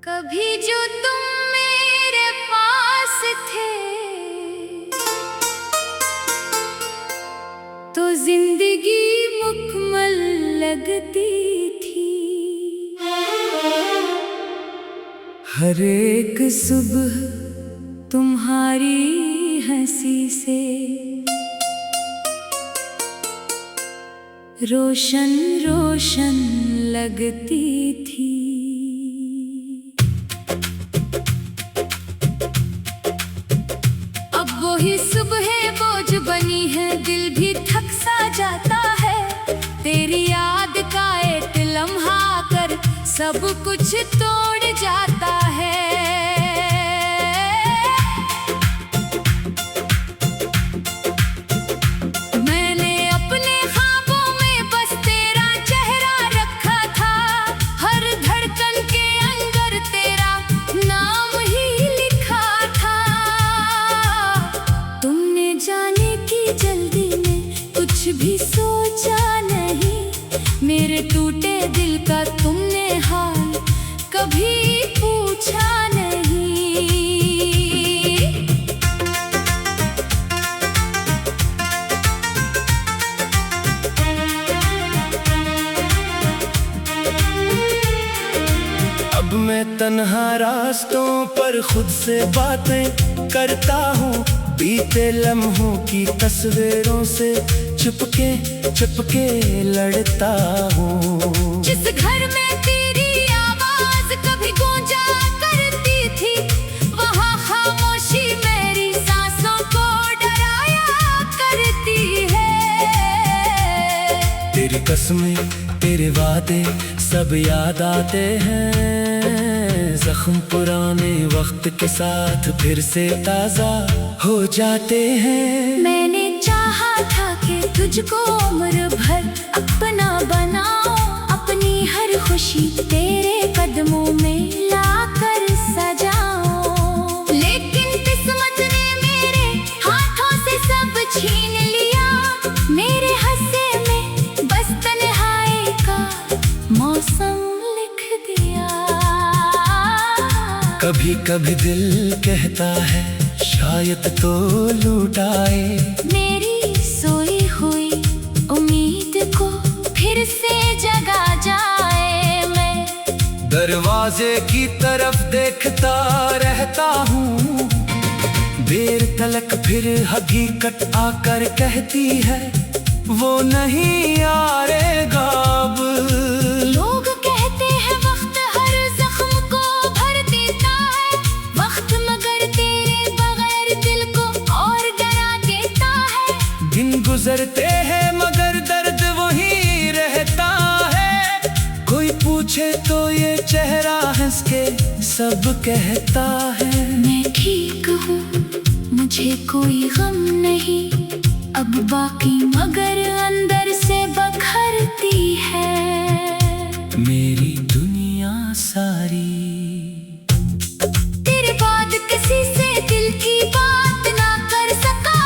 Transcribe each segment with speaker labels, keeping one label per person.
Speaker 1: कभी जो तुम मेरे पास थे तो जिंदगी मुकम्मल लगती थी। हर एक सुबह तुम्हारी हंसी से रोशन रोशन लगती थी। अब वही सुबह बोझ बनी है, दिल भी थक सा जाता है। तेरी याद का एक लम्हा कर सब कुछ तोड़ जाता है। भी सोचा नहीं, मेरे टूटे दिल का तुमने हाल कभी पूछा नहीं।
Speaker 2: अब मैं तन्हा रास्तों पर खुद से बातें करता हूँ, बीते लम्हों की तस्वीरों से चुपके लड़ता हूँ।
Speaker 1: जिस घर में तेरी आवाज कभी गूंजा करती थी, वहाँ खामोशी मेरी सांसों को डराया करती है।
Speaker 2: तेरी कसमें तेरे वादे सब याद आते हैं, जख्म पुराने वक्त के साथ फिर से ताजा हो जाते हैं।
Speaker 1: मैंने चाहा था कि तुझको उम्र भर अपना बनाऊं, अपनी हर खुशी तेरे कदमों में लाकर सजाऊं। लेकिन किस्मत ने मेरे हाथों से सब छीन लिया, मेरे हंसे में बस तन्हाई का मौसम लिख दिया।
Speaker 2: कभी कभी दिल कहता है शायद तो लूट आए,
Speaker 1: मेरी सोई हुई उम्मीद को फिर से जगा जाए। मैं
Speaker 2: दरवाजे की तरफ देखता रहता हूँ, देर तलक फिर हकीकत आकर कहती है वो नहीं आएगा अब।
Speaker 1: लोग कहते हैं वक्त हर जख्म को भर देता है, वक्त मगर तेरे बगैर दिल को और डरा देता है।
Speaker 2: दिन गुजरते हैं मगर दर्द वही रहता है, कोई पूछे तो ये चेहरा हंस के सब कहता है।
Speaker 1: मैं ठीक हूँ, मुझे कोई गम नहीं अब बाकी, मगर अंदर से बखरती है
Speaker 2: मेरी दुनिया सारी।
Speaker 1: तेरे बाद किसी से दिल की बात ना कर सका,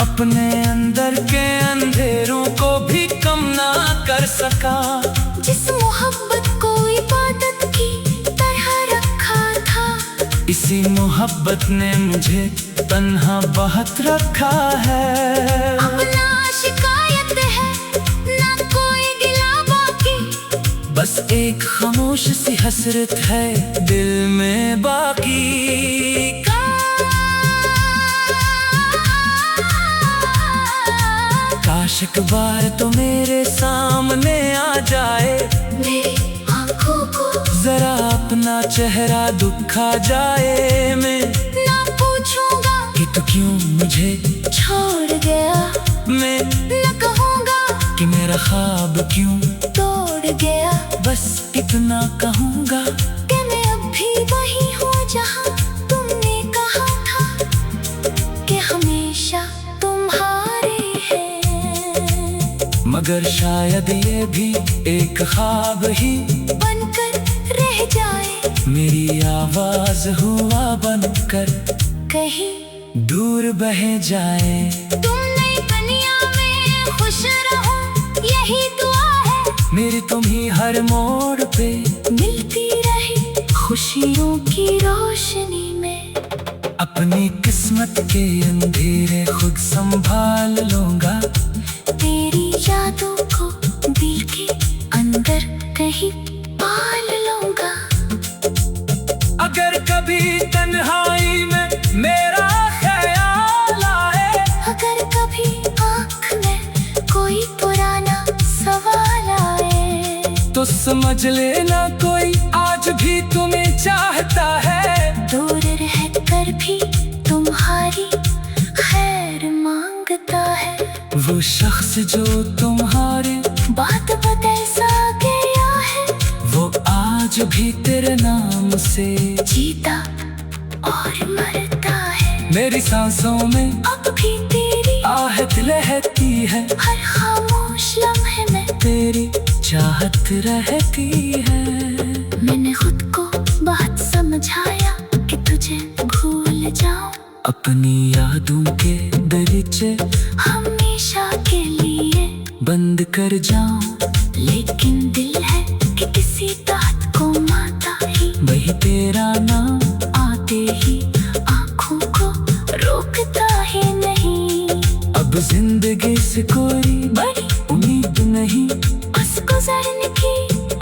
Speaker 2: अपने अंदर के अंधेरों को भी कम ना कर सका।
Speaker 1: जिस मोहब्बत को इबादत की तरह रखा था,
Speaker 2: इसी मोहब्बत ने मुझे तन्हा बहुत रखा है।
Speaker 1: अब ना शिकायत है ना कोई गिला बाकी,
Speaker 2: बस एक खामोश सी हसरत है दिल में बाकी। काश एक बार तो मेरे सामने आ जाए,
Speaker 1: मेरी आँखों को
Speaker 2: जरा अपना चेहरा दिखा जाए। मैं
Speaker 1: ना पूछूंगा
Speaker 2: कि तू क्यों मुझे
Speaker 1: छोड़ गया,
Speaker 2: मैं
Speaker 1: न कहूँगा
Speaker 2: कि मेरा ख्वाब क्यों
Speaker 1: तोड़ गया।
Speaker 2: बस इतना कहूँगा
Speaker 1: कि मैं अब भी वही हूँ जहाँ तुमने कहा था कि हमेशा तुम्हारे हैं।
Speaker 2: मगर शायद ये भी एक ख्वाब ही
Speaker 1: बनकर रह जाए,
Speaker 2: मेरी आवाज हुआ बनकर
Speaker 1: कहीं
Speaker 2: दूर बह जाए।
Speaker 1: तुम नई दुनिया में खुश रहो यही दुआ है,
Speaker 2: मेरी तुम्ही हर मोड़ पे
Speaker 1: मिलती रही खुशी। खुशियों की रोशनी में
Speaker 2: अपनी किस्मत के अंधेरे खुद संभाल लूंगा।
Speaker 1: तेरी यादों को दिल के अंदर कहीं पाल लूंगा।
Speaker 2: अगर कभी तन्हाई में मेरा ख्याल आए,
Speaker 1: अगर कभी आँख में कोई पुराना सवाल आए,
Speaker 2: तो समझ लेना कोई आज भी तुम्हें चाहता है।
Speaker 1: दूर रहकर भी तुम्हारी खैर मांगता है।
Speaker 2: वो शख्स जो तुम्हारे
Speaker 1: बात बदल सा गया है,
Speaker 2: वो आज भी तेरे नाम से
Speaker 1: जीता और मरता है।
Speaker 2: मेरी सांसों में
Speaker 1: अब भी तेरी
Speaker 2: आहट रहती है,
Speaker 1: हर खामोश लम्हे में
Speaker 2: तेरी चाहत रहती है।
Speaker 1: मैंने खुद को बहुत समझाया कि तुझे भूल जाऊं,
Speaker 2: अपनी यादों के दरीचे
Speaker 1: हमेशा के लिए
Speaker 2: बंद कर जाऊं।
Speaker 1: लेकिन दिल है कि किसी बात को माता ही,
Speaker 2: वही तेरा नाम
Speaker 1: आते ही आँखों को रोकता ही नहीं।
Speaker 2: अब जिंदगी से कोई
Speaker 1: बड़ी
Speaker 2: उम्मीद नहीं,
Speaker 1: बस गुजरने की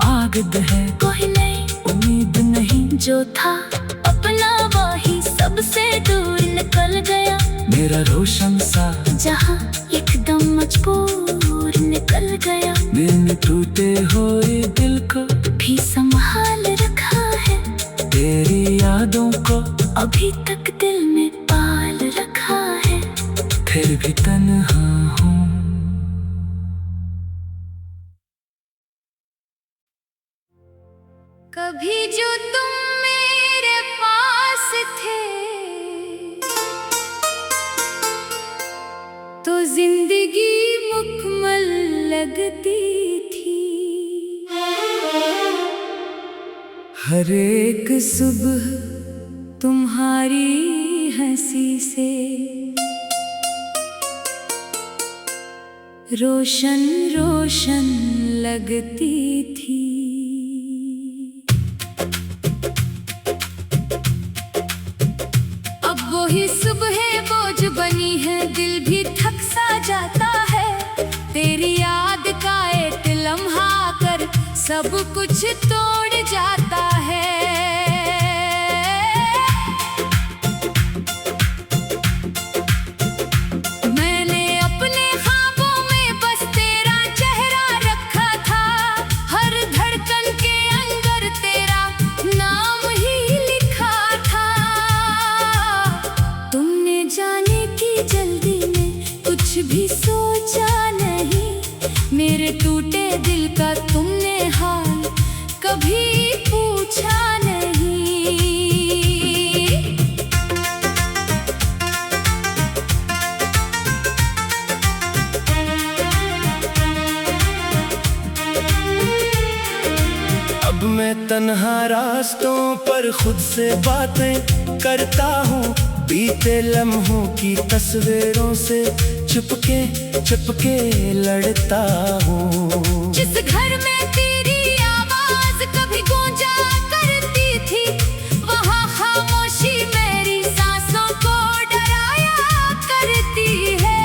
Speaker 2: आगद है
Speaker 1: कोई नहीं।
Speaker 2: उम्मीद नहीं।
Speaker 1: जो था अपना वही सबसे दूर निकल गया,
Speaker 2: मेरा रोशन सा
Speaker 1: जहाँ एकदम मजबूर निकल गया।
Speaker 2: मैंने टूटे हुए दिल को
Speaker 1: भी संभाल रखा है,
Speaker 2: तेरी यादों को
Speaker 1: अभी तक दिल में पाल रखा है।
Speaker 2: फिर भी तन्हा हूँ।
Speaker 1: कभी जो तुम मेरे पास थे, तो जिंदगी मुकम्मल लगती थी।
Speaker 2: हर एक
Speaker 1: सुबह तुम्हारी हंसी से रोशन रोशन लगती थी। अब वही सुबह बोझ बनी है, दिल भी थक सा जाता है। तेरी याद का एक लम्हा कर सब कुछ तोड़ जाता है। मैंने अपने ख्वाबों में बस तेरा चेहरा रखा था, हर धड़कन के अंदर तेरा नाम ही लिखा था। तुमने जाने की जल्दी में कुछ भी सोचा नहीं, मेरे टूटे दिल का तुमने हाल कभी पूछा नहीं।
Speaker 2: अब मैं तन्हा रास्तों पर खुद से बातें करता हूँ, बीते लम्हों की तस्वीरों से चुपके लड़ता हूँ।
Speaker 1: जिस घर में तेरी आवाज कभी गूंजा करती थी, वहाँ खामोशी मेरी सांसों को डराया करती है।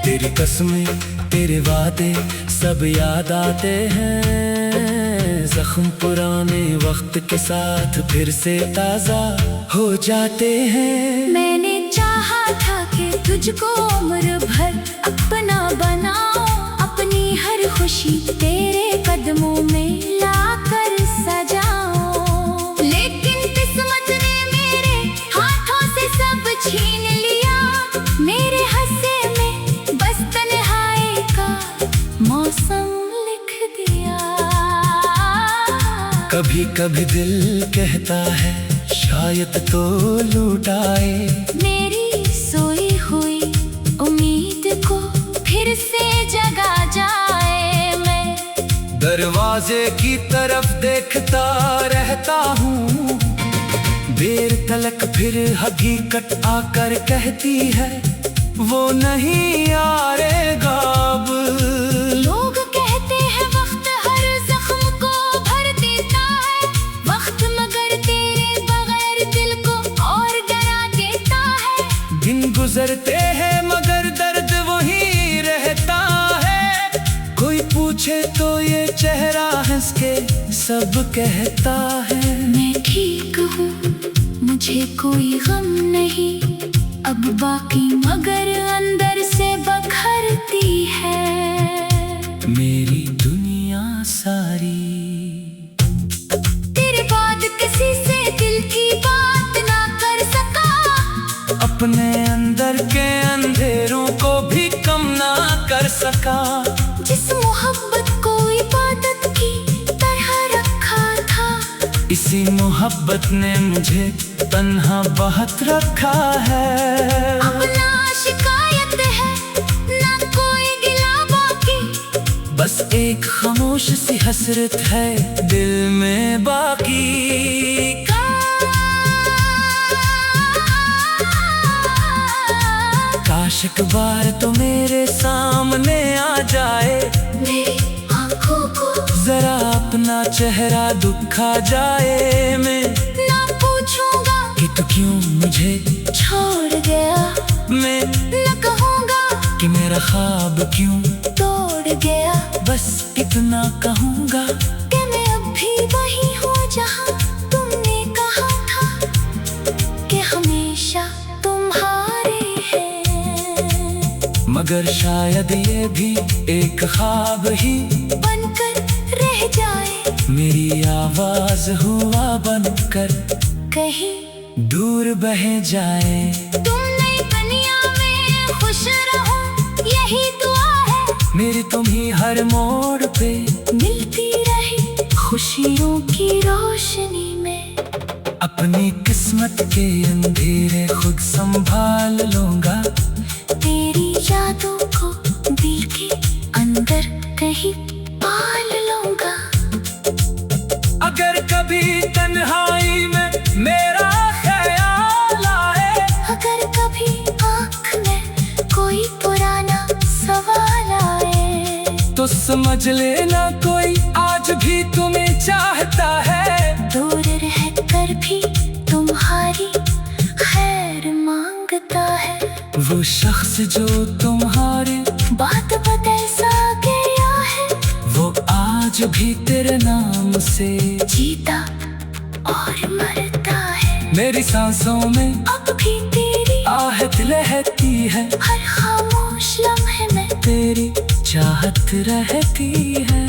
Speaker 2: तेरी कसमें तेरे वादे सब याद आते हैं, जख्म पुराने वक्त के साथ फिर से ताजा हो जाते हैं।
Speaker 1: मैंने चाहा था कि तुझको उम्र भर अपना बनाऊं, अपनी हर खुशी तेरे कदमों में लाकर सजाऊं। लेकिन किस्मत ने मेरे हाथों से सब छीन लिया, मेरे हंसे में बस तन्हाई का मौसम लिख दिया।
Speaker 2: कभी कभी दिल कहता है शायद तो लूट आए,
Speaker 1: मेरी सोई हुई उम्मीद को फिर से जगा जाए। मैं
Speaker 2: दरवाजे की तरफ देखता रहता हूँ, देर तलक फिर हकीकत आकर कहती है वो नहीं आएगा अब।
Speaker 1: लोग कहते हैं वक्त हर जख्म को भर देता है, वक्त
Speaker 2: सब कहता है।
Speaker 1: मैं ठीक हूँ, मुझे कोई गम नहीं अब बाकी, मगर अंदर से बखरती है
Speaker 2: मेरी दुनिया सारी।
Speaker 1: तेरे बाद किसी से दिल की बात ना कर सका,
Speaker 2: अपने अंदर के अंधेरों को भी कम ना कर सका।
Speaker 1: जिस मोहब्बत को इबादत की तरह रखा था,
Speaker 2: इसी मोहब्बत ने मुझे तन्हा बहुत रखा है।
Speaker 1: अब ना शिकायत है ना कोई गिला बाकी,
Speaker 2: बस एक खामोश सी हसरत है दिल में बाकी। काश एक बार तो मेरे सामने आ जाए,
Speaker 1: मेरी आँखों को
Speaker 2: जरा अपना चेहरा दिखा जाए। मैं
Speaker 1: ना पूछूंगा
Speaker 2: कि तू क्यों मुझे
Speaker 1: छोड़ गया,
Speaker 2: मैं
Speaker 1: न कहूँगा
Speaker 2: कि मेरा ख्वाब क्यों
Speaker 1: तोड़ गया।
Speaker 2: बस इतना कहूँगा
Speaker 1: कि मैं अब भी वही हूँ जहाँ तुमने कहा था कि हमेशा तुम्हारे हैं,
Speaker 2: मगर शायद ये भी एक ख्वाब ही
Speaker 1: बनकर रह जाए।
Speaker 2: मेरी आवाज हुआ बनकर
Speaker 1: कहीं
Speaker 2: दूर बह जाए।
Speaker 1: तुम नई दुनिया में खुश रहो, यही दुआ है
Speaker 2: मेरी तुम्ही हर मोड़ पे
Speaker 1: मिलती रही खुशियों की रोशनी में।
Speaker 2: अपनी किस्मत के अंधेरे खुद संभाल लूंगा,
Speaker 1: तेरी यादों को दिल के अंदर कहीं पाल लूंगा।
Speaker 2: अगर कभी तन्हाई में मेरा ख्याल आए,
Speaker 1: अगर कभी आँख में कोई पुराना सवाल आए,
Speaker 2: तो समझ लेना कोई आज भी तुम्हें चाहता है।
Speaker 1: दूर रहकर भी तुम्हारी खैर मांगता है।
Speaker 2: वो शख्स जो तुम्हारे
Speaker 1: बात बदल सा गया है,
Speaker 2: वो आज भी तेरे नाम से
Speaker 1: जीता और मरता है।
Speaker 2: मेरी सांसों में
Speaker 1: अब भी तेरी
Speaker 2: आहट रहती है,
Speaker 1: हर खामोश लम्हे में
Speaker 2: तेरी चाहत रहती है।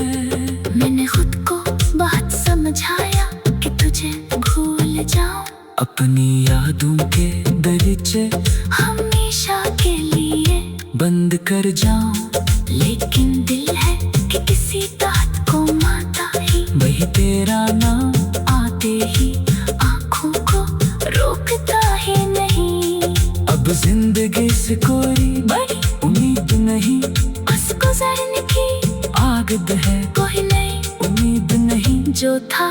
Speaker 1: मैंने खुद को बहुत समझाया कि तुझे भूल जाऊं,
Speaker 2: अपनी यादों के दरीचे
Speaker 1: हमेशा के लिए
Speaker 2: बंद कर जाऊं,
Speaker 1: लेकिन दिल है कि किसी बात को माता ही
Speaker 2: वही तेरा नाम
Speaker 1: आते ही आँखों को रोकता ही नहीं।
Speaker 2: अब जिंदगी से कोई
Speaker 1: बड़ी
Speaker 2: उम्मीद नहीं,
Speaker 1: बस गुजरने की
Speaker 2: आगद है
Speaker 1: कोई नहीं,
Speaker 2: उम्मीद नहीं।
Speaker 1: जो था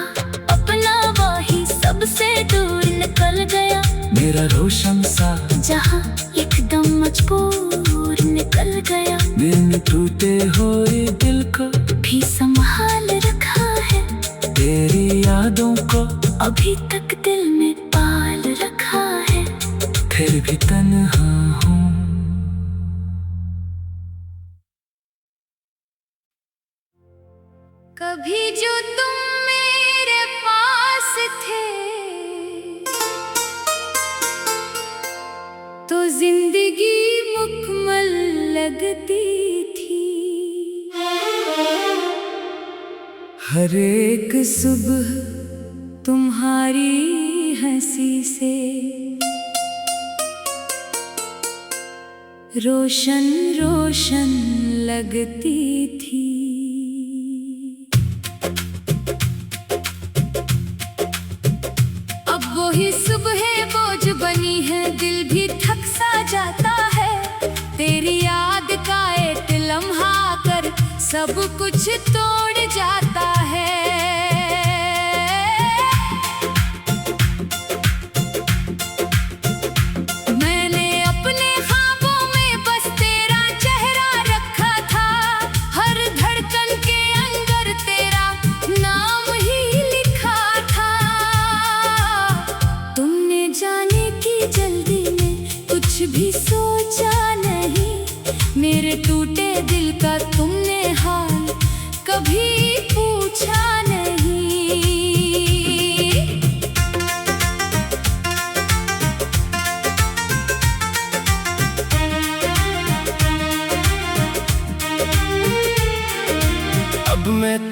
Speaker 1: अपना वही सबसे दूर निकल गया,
Speaker 2: मेरा रोशन सा
Speaker 1: जहाँ एकदम मजबूर निकल गया।
Speaker 2: मैंने टूटे हुए दिल को
Speaker 1: भी संभाल रखा है,
Speaker 2: तेरी यादों को
Speaker 1: अभी तक दिल में पाल रखा है।
Speaker 2: फिर भी तन्हा हूँ।
Speaker 1: कभी जो तुम मेरे पास थे, तो जिंदगी मुकम्मल लगती थी।
Speaker 2: हर एक
Speaker 1: सुबह तुम्हारी हंसी से रोशन रोशन लगती थी। अब वही सुबह बोझ बनी है, दिल भी थक सा जाता है। तेरी याद का एक लम्हा कर सब कुछ तोड़ जाता है। मैंने अपने ख्वाबों में बस तेरा चेहरा रखा था, हर धड़कन के अंदर तेरा नाम ही लिखा था। तुमने जाने की जल्दी में कुछ भी सोचा नहीं, मेरे टूटे दिल का तुमने हाल कभी पूछा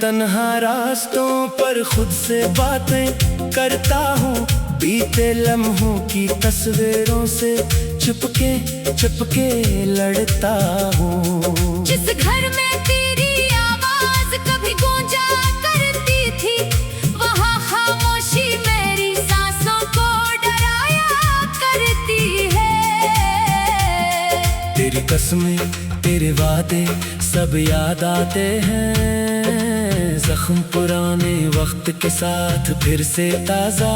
Speaker 2: तन्हा रास्तों पर खुद से बातें करता हूँ, बीते लम्हों की तस्वीरों से चुपके चुपके लड़ता हूँ।
Speaker 1: जिस घर में तेरी आवाज कभी गूंजा करती थी, वहाँ खामोशी मेरी सांसों को डराया करती है।
Speaker 2: तेरी कसमें तेरे वादे सब याद आते हैं, जख्म पुराने वक्त के साथ फिर से ताजा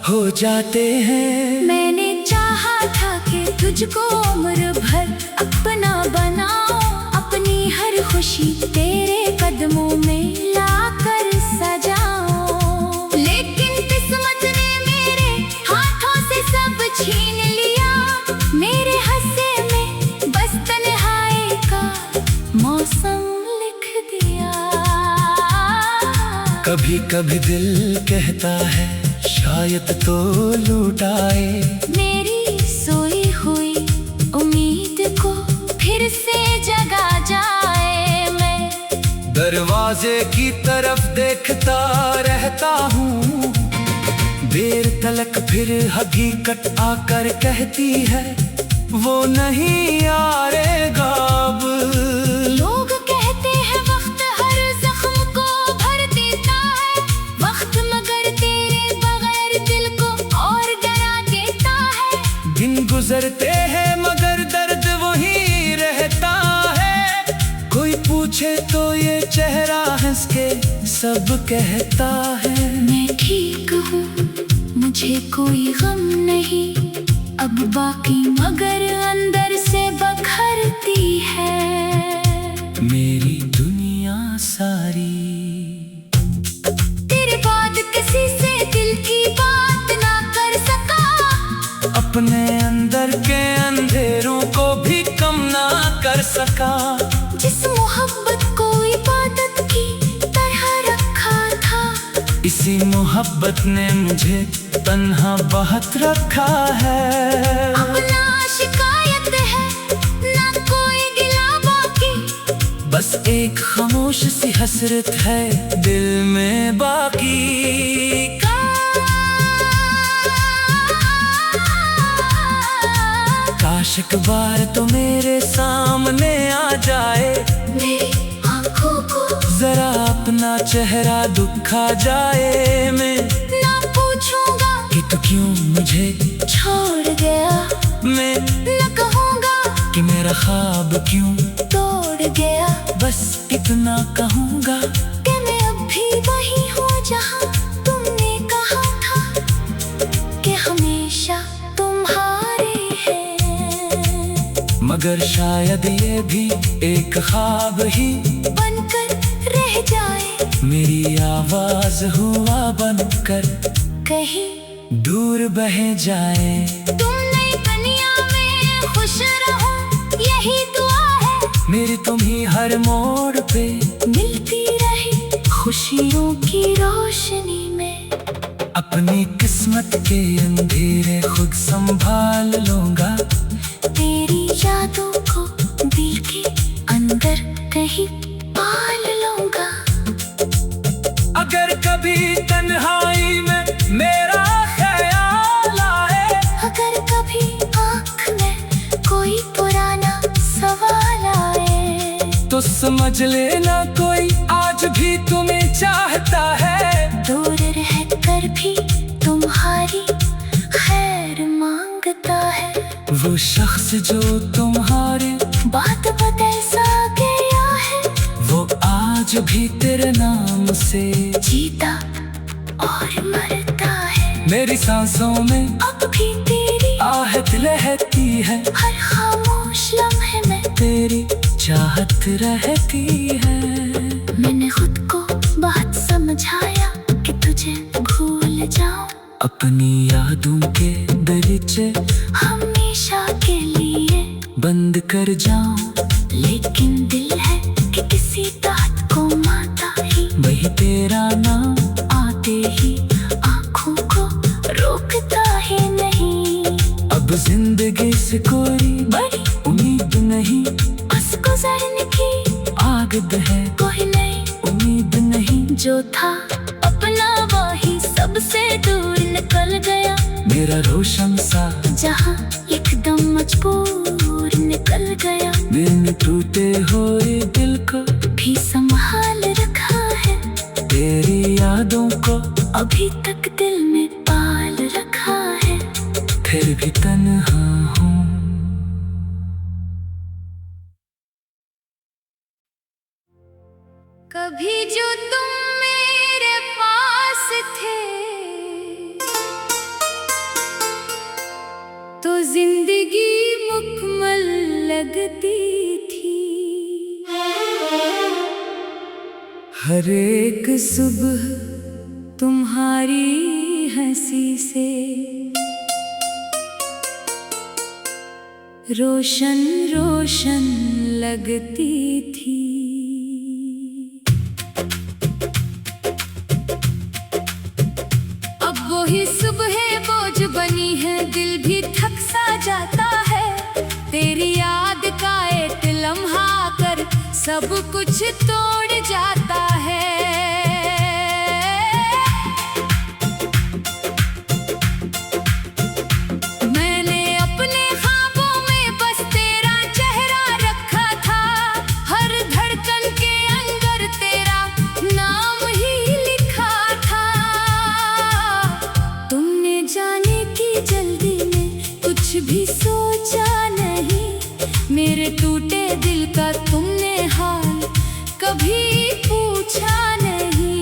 Speaker 2: हो जाते हैं।
Speaker 1: मैंने चाहा था कि तुझको उम्र भर अपना बनाऊं, अपनी हर खुशी तेरे कदमों में लाकर सजाऊं। लेकिन किस्मत ने मेरे हाथों से सब छीन लिया, मेरे हंसे में बस तन्हाई का मौसम लिख दिया।
Speaker 2: कभी कभी दिल कहता है शायद तो लूट आए,
Speaker 1: मेरी सोई हुई उम्मीद को फिर से जगा जाए। मैं
Speaker 2: दरवाजे की तरफ देखता रहता हूँ, देर तलक फिर हकीकत आकर कहती है वो नहीं आएगा अब।
Speaker 1: लोग कहते हैं वक्त हर जख्म को भर देता है, वक्त मगर तेरे बगैर दिल को और डरा देता है।
Speaker 2: दिन गुजरते हैं मगर दर्द वही रहता है, कोई पूछे तो ये चेहरा हंस के सब कहता है।
Speaker 1: मैं ठीक हूँ, मुझे कोई गम नहीं अब बाकी, मगर अंदर से बखरती है
Speaker 2: मेरी दुनिया सारी।
Speaker 1: तेरे बाद किसी से दिल की बात ना कर सका,
Speaker 2: अपने अंदर के अंधेरों को भी कम ना कर सका।
Speaker 1: जिस मोहब्बत को इबादत की तरह रखा था,
Speaker 2: इसी मोहब्बत ने मुझे तन्हा बहुत रखा है।
Speaker 1: अब ना शिकायत है ना कोई गिला बाकी,
Speaker 2: बस एक खामोश सी हसरत है दिल में बाकी। काश एक बार तो मेरे सामने आ जाए,
Speaker 1: मेरी आंखों को
Speaker 2: जरा अपना चेहरा दिखा जाए। मैं
Speaker 1: ना पूछूंगा
Speaker 2: कि तू क्यों मुझे
Speaker 1: छोड़ गया,
Speaker 2: मैं
Speaker 1: न कहूँगा
Speaker 2: कि मेरा ख्वाब क्यों
Speaker 1: तोड़ गया।
Speaker 2: बस इतना कहूँगा
Speaker 1: कि मैं अब भी वही हूँ जहाँ तुमने कहा था कि हमेशा तुम्हारे हैं।
Speaker 2: मगर शायद ये भी एक ख्वाब ही
Speaker 1: बनकर रह जाए,
Speaker 2: मेरी आवाज हुआ बनकर
Speaker 1: कहीं
Speaker 2: दूर बह जाए।
Speaker 1: तुम नई दुनिया में खुश रहो यही दुआ है,
Speaker 2: मेरी तुम्ही हर मोड़ पे
Speaker 1: मिलती रही खुशियों की रोशनी में।
Speaker 2: अपनी किस्मत के अंधेरे खुद संभाल लूंगा,
Speaker 1: तेरी यादों को दिल के अंदर कहीं पाल लूंगा।
Speaker 2: अगर कभी तन्हाई में मेरा ख्याल आए,
Speaker 1: अगर कभी आँख में कोई पुराना सवाल आए,
Speaker 2: तो समझ लेना कोई आज भी तुम्हें चाहता है।
Speaker 1: दूर रहकर भी तुम्हारी खैर मांगता है।
Speaker 2: वो शख्स जो तुम्हारे
Speaker 1: बात बदल सा गया है,
Speaker 2: वो आज भी तेरे नाम से
Speaker 1: जीता और मरता है।
Speaker 2: मेरी सांसों में
Speaker 1: अब भी तेरी
Speaker 2: आहट रहती है,
Speaker 1: हर खामोश लम्हे में
Speaker 2: तेरी चाहत रहती है।
Speaker 1: मैंने खुद को बहुत समझाया कि तुझे भूल जाऊं,
Speaker 2: अपनी यादों के दरीचे
Speaker 1: हमेशा के लिए
Speaker 2: बंद कर जाऊं,
Speaker 1: लेकिन दिल है कि किसी बात को माता ही,
Speaker 2: वही तेरा नाम
Speaker 1: आते ही आँखों को रोकता ही नहीं।
Speaker 2: अब जिंदगी से कोई
Speaker 1: बड़ी
Speaker 2: उम्मीद नहीं,
Speaker 1: बस गुजरने की
Speaker 2: आगद है
Speaker 1: कोई नहीं
Speaker 2: उम्मीद नहीं।
Speaker 1: जो था अपना वही सबसे दूर निकल गया।
Speaker 2: मेरा रोशन सा
Speaker 1: जहाँ एकदम मजबूर निकल गया।
Speaker 2: मैंने टूटे हुए दिल को
Speaker 1: भी संभाल रखा है,
Speaker 2: तेरी यादों को
Speaker 1: अभी तक दिल में पाल रखा है।
Speaker 2: फिर भी तन्हा हूँ।
Speaker 1: कभी जो तुम मेरे पास थे तो जिंदगी मुकम्मल लगती थी।
Speaker 2: हर एक
Speaker 1: सुबह तुम्हारी हंसी से रोशन रोशन लगती थी। अब वही सुबह बोझ बनी है, दिल भी थक सा जाता है। तेरी याद का एक लम्हा कर सब कुछ तोड़ जाता है। मैंने अपने ख्वाबों में बस तेरा चेहरा रखा था, हर धड़कन के अंदर तेरा नाम ही लिखा था। तुमने जाने की जल्दी में कुछ भी सोचा नहीं, मेरे टूटे दिल का तुमने हाल कभी पूछा नहीं।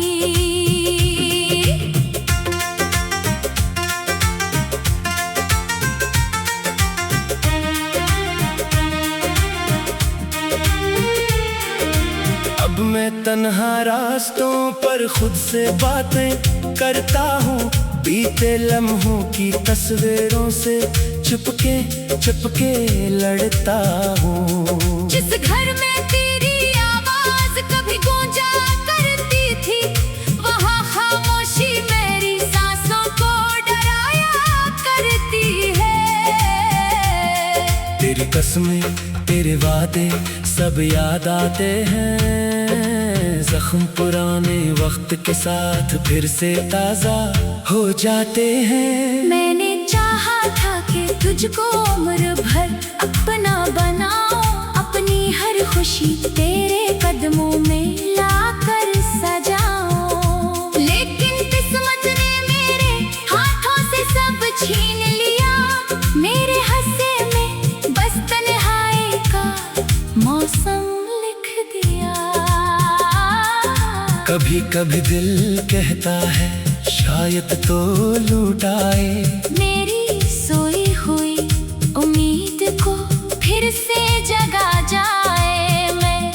Speaker 2: अब मैं तन्हा रास्तों पर खुद से बातें करता हूँ, बीते लम्हों की तस्वीरों से चुपके चुपके लड़ता हूँ।
Speaker 1: जिस घर में तेरी आवाज कभी गूंजा करती थी, वहाँ खामोशी मेरी सांसों को डराया करती है।
Speaker 2: तेरी कसमें तेरे वादे सब याद आते हैं, जख्म पुराने वक्त के साथ फिर से ताजा हो जाते हैं।
Speaker 1: मैंने चाहा था कि तुझको उम्र भर अपना बनाऊं, अपनी हर खुशी तेरे कदमों में लाकर सजाऊं। लेकिन किस्मत ने मेरे हाथों से सब छीन लिया, मेरे हंसे में बस तन्हाई का मौसम लिख दिया।
Speaker 2: कभी कभी दिल कहता है शायद तो लूट आए,
Speaker 1: मेरी सोई हुई उम्मीद को फिर से जगा जाए। मैं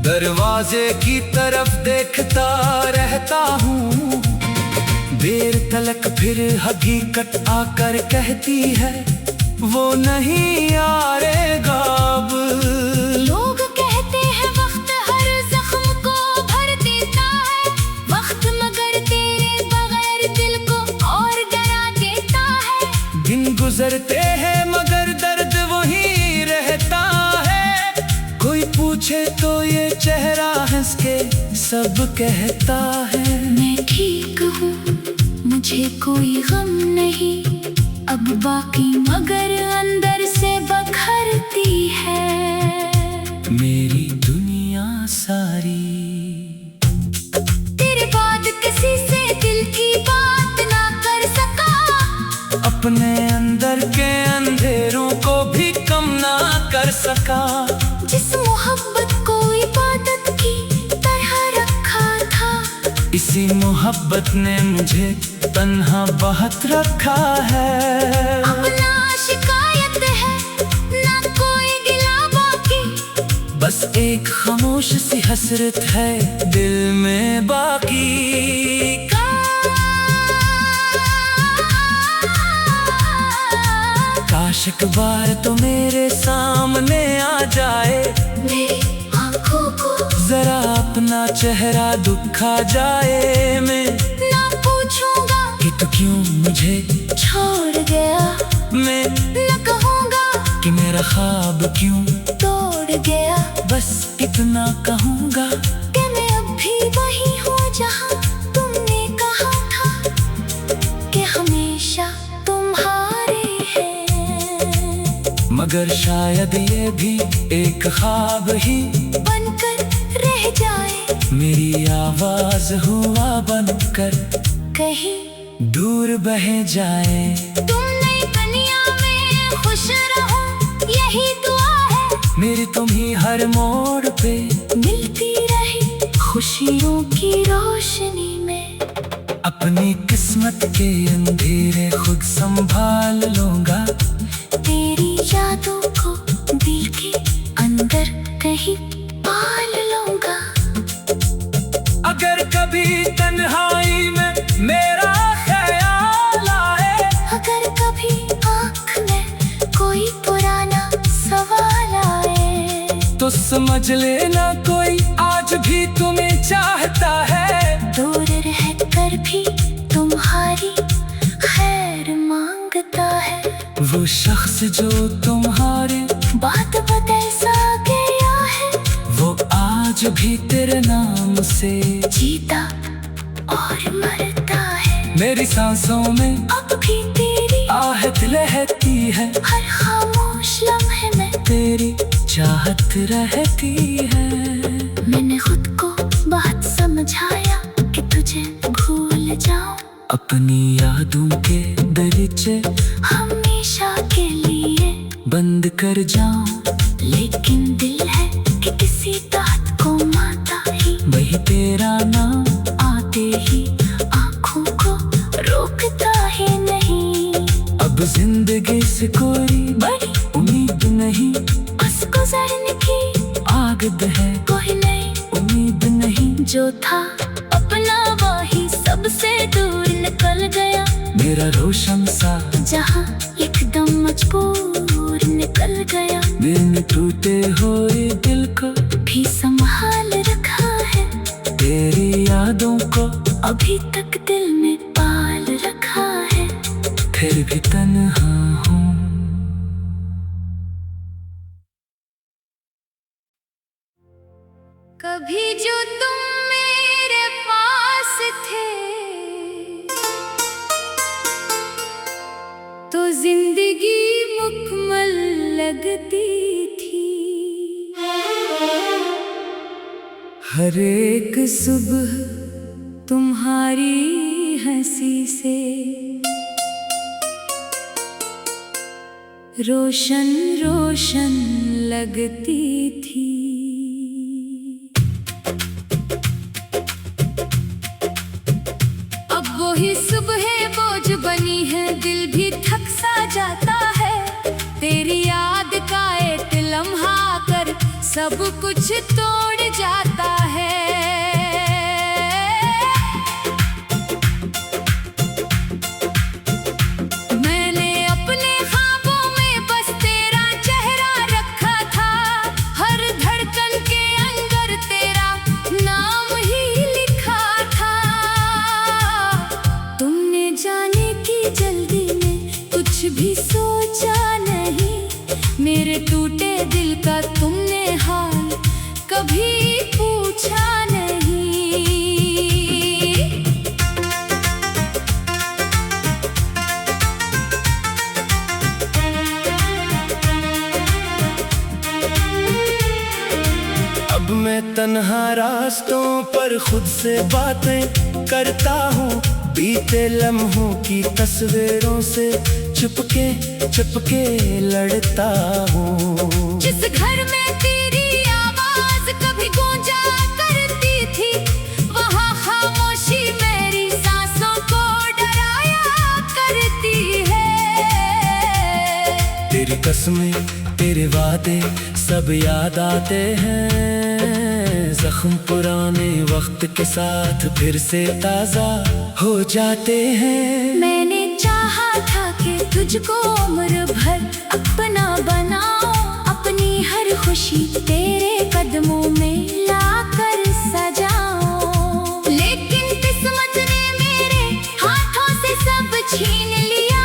Speaker 2: दरवाजे की तरफ देखता रहता हूँ, देर तलक फिर हकीकत आकर कहती है वो नहीं आएगा अब।
Speaker 1: लोग कहते हैं वक्त हर जख्म को भर देता है, वक्त मगर तेरे बगैर दिल को और डरा देता है।
Speaker 2: दिन गुजरते हैं मगर दर्द वही रहता है, कोई पूछे तो ये चेहरा हंस के सब कहता है।
Speaker 1: मैं ठीक हूँ, मुझे कोई गम नहीं अब बाकी, मगर अंदर से बखरती है
Speaker 2: मेरी दुनिया सारी।
Speaker 1: तेरे बाद किसी से दिल की बात ना कर सका,
Speaker 2: अपने अंदर के अंधेरों को भी कम ना कर सका।
Speaker 1: जिस मोहब्बत को इबादत की तरह रखा था,
Speaker 2: इसी मोहब्बत ने मुझे तन्हा बहुत रखा है।
Speaker 1: अब ना शिकायत है ना कोई गिला बाकी,
Speaker 2: बस एक खामोश सी हसरत है दिल में बाकी। काश एक बार तो मेरे सामने आ जाए,
Speaker 1: मेरी आँखों को
Speaker 2: जरा अपना चेहरा दिखा जाए। मैं
Speaker 1: ना पूछूंगा
Speaker 2: कि तू क्यों मुझे
Speaker 1: छोड़ गया,
Speaker 2: मैं
Speaker 1: न कहूँगा
Speaker 2: कि मेरा ख्वाब क्यों
Speaker 1: तोड़ गया।
Speaker 2: बस इतना कहूँगा
Speaker 1: कि मैं अब भी वही हूँ जहाँ
Speaker 2: मगर शायद ये भी एक ख्वाब ही
Speaker 1: बनकर रह जाए।
Speaker 2: मेरी आवाज हुआ बनकर
Speaker 1: कहीं
Speaker 2: दूर बह जाए।
Speaker 1: तुम नई दुनिया में खुश रहो, यही दुआ है।
Speaker 2: मेरी तुम्ही हर मोड़ पे
Speaker 1: मिलती रही खुशियों की रोशनी में।
Speaker 2: अपनी किस्मत के अंधेरे खुद संभाल लूंगा।
Speaker 1: तेरी यादों को दिल के अंदर कहीं पाल लूंगा।
Speaker 2: अगर कभी तन्हाई में मेरा ख्याल आए,
Speaker 1: अगर कभी आँख में कोई पुराना सवाल आए,
Speaker 2: तो समझ लेना कोई आज भी तुम्हें चाहता है।
Speaker 1: दूर रहकर भी तुम्हारी खैर मांगता है।
Speaker 2: वो शख्स जो तुम्हारे
Speaker 1: बात बदल सा गया है,
Speaker 2: वो आज भी तेरे नाम से
Speaker 1: जीता और मरता है।
Speaker 2: मेरी सांसों में
Speaker 1: अब भी तेरी
Speaker 2: आहट रहती है,
Speaker 1: हर खामोश लम्हे में
Speaker 2: तेरी चाहत रहती है।
Speaker 1: मैंने खुद को बहुत समझाया कि तुझे भूल जाऊं,
Speaker 2: अपनी यादों के दरीचे
Speaker 1: हमेशा के लिए
Speaker 2: बंद कर जाऊं।
Speaker 1: लेकिन दिल है कि किसी बात को माता ही,
Speaker 2: वही तेरा नाम
Speaker 1: आते ही आँखों को रोकता ही नहीं।
Speaker 2: अब जिंदगी से कोई
Speaker 1: बड़ी
Speaker 2: उम्मीद नहीं,
Speaker 1: बस गुजरने की
Speaker 2: आगद है
Speaker 1: कोई नहीं।
Speaker 2: उम्मीद नहीं।
Speaker 1: जो था अपना वही सबसे दूर निकल गया।
Speaker 2: मेरा रोशन सा
Speaker 1: जहाँ एकदम मजबूर निकल गया।
Speaker 2: मैंने टूटे हुए दिल को
Speaker 1: भी संभाल रखा है,
Speaker 2: तेरी यादों को
Speaker 1: अभी तक दिल में पाल रखा है।
Speaker 2: फिर भी तन्हा हूँ।
Speaker 1: कभी जो तुम मेरे पास थे, तो जिंदगी मुकम्मल लगती थी।
Speaker 2: हर एक
Speaker 1: सुबह तुम्हारी हंसी से रोशन रोशन लगती थी। अब वही सुबह बोझ बनी है, दिल भी थक सा जाता है। तेरी याद का एक लम्हा कर सब कुछ तोड़ जाता है। मैंने अपने ख्वाबों में बस तेरा चेहरा रखा था, हर धड़कन के अंदर तेरा नाम ही लिखा था। तुमने जाने की जल्दी में कुछ भी सोचा नहीं, मेरे टूटे दिल का तुमने हाल कभी पूछा नहीं।
Speaker 2: अब मैं तन्हा रास्तों पर खुद से बातें करता हूँ, बीते लम्हों की तस्वीरों से चुपके चुपके लड़ता हूँ।
Speaker 1: जिस घर में तेरी आवाज कभी गूंजा करती थी, वहाँ खामोशी मेरी सांसों को डराया करती है।
Speaker 2: तेरी कसमें तेरे वादे सब याद आते हैं, जख्म पुराने वक्त के साथ फिर से ताजा हो जाते हैं।
Speaker 1: मैंने चाहा था कि तुझको उम्र भर अपना बनाऊं, अपनी हर खुशी तेरे कदमों में लाकर सजाऊं। लेकिन किस्मत ने मेरे हाथों से सब छीन लिया,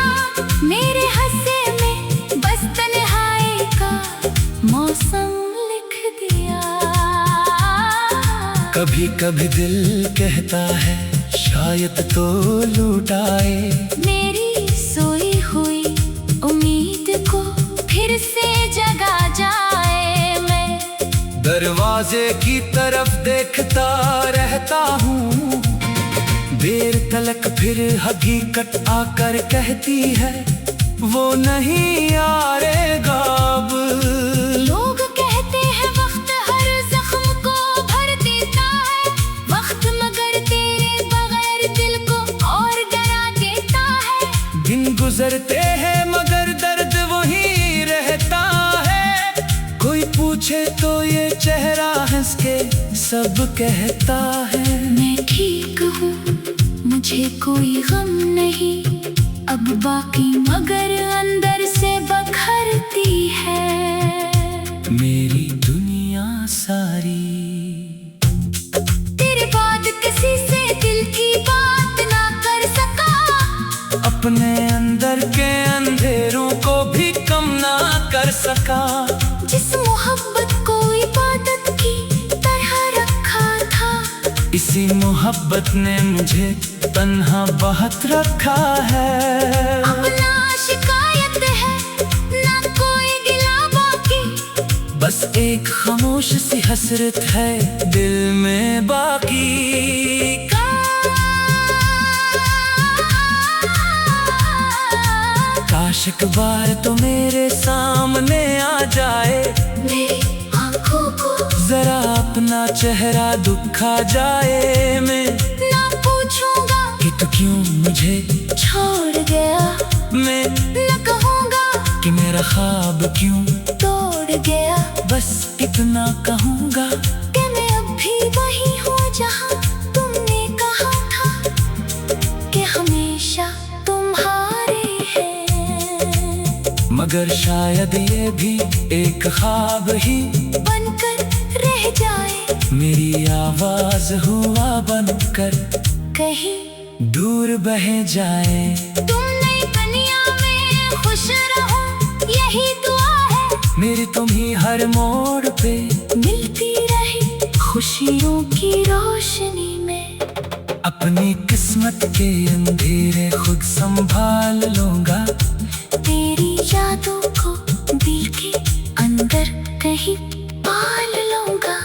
Speaker 1: मेरे हंसे में बस तन्हाई का मौसम लिख दिया।
Speaker 2: कभी कभी दिल कहता है शायद तो लूट आए,
Speaker 1: मेरी सोई हुई उम्मीद को फिर फिर से जगा जाए। मैं
Speaker 2: दरवाजे की तरफ देखता रहता हूँ, देर तलक फिर हकीकत आकर कहती है वो नहीं आएगा अब।
Speaker 1: लोग कहते हैं वक्त हर जख्म को भर देता है, वक्त मगर तेरे बगैर दिल को और डरा देता है।
Speaker 2: दिन गुजरते हैं मगर दर्द वही रहता है, कोई पूछे तो ये चेहरा हंस के सब कहता है
Speaker 1: मैं ठीक हूँ, मुझे कोई गम नहीं अब बाकी, मगर अंदर से बखरती है
Speaker 2: मेरी दुनिया सारी।
Speaker 1: तेरे बाद किसी से दिल की बात ना कर सका,
Speaker 2: अपने अंदर के अंधेरों को भी कम ना कर सका।
Speaker 1: जिस मोहब्बत को इबादत की तरह रखा था,
Speaker 2: इसी मोहब्बत ने मुझे तन्हा बहुत रखा है।
Speaker 1: अब ना शिकायत है ना कोई गिला बाकी,
Speaker 2: बस एक खामोश सी हसरत है दिल में बाकी। काश एक बार तो मेरे सामने आ जाए,
Speaker 1: मेरी आँखों को
Speaker 2: जरा अपना चेहरा दिखा जाए। मैं
Speaker 1: ना पूछूंगा
Speaker 2: कि तू क्यों मुझे
Speaker 1: छोड़ गया,
Speaker 2: मैं
Speaker 1: न कहूँगा
Speaker 2: कि मेरा ख्वाब क्यों
Speaker 1: तोड़ गया,
Speaker 2: बस इतना कहूँगा
Speaker 1: कि मैं अब भी वही हूँ जहाँ तुमने कहा था कि हमेशा तुम्हारे हैं।
Speaker 2: मगर शायद ये भी एक ख्वाब ही
Speaker 1: बनकर रह जाए,
Speaker 2: मेरी आवाज हुआ बनकर
Speaker 1: कहीं
Speaker 2: दूर बह जाए।
Speaker 1: तुम नई दुनिया में खुश रहो यही दुआ है,
Speaker 2: मेरी तुम्ही हर मोड़ पे
Speaker 1: मिलती रही खुशियों की रोशनी में।
Speaker 2: अपनी किस्मत के अंधेरे खुद संभाल लूंगा,
Speaker 1: तेरी यादों को दिल के अंदर कहीं पाल लूंगा।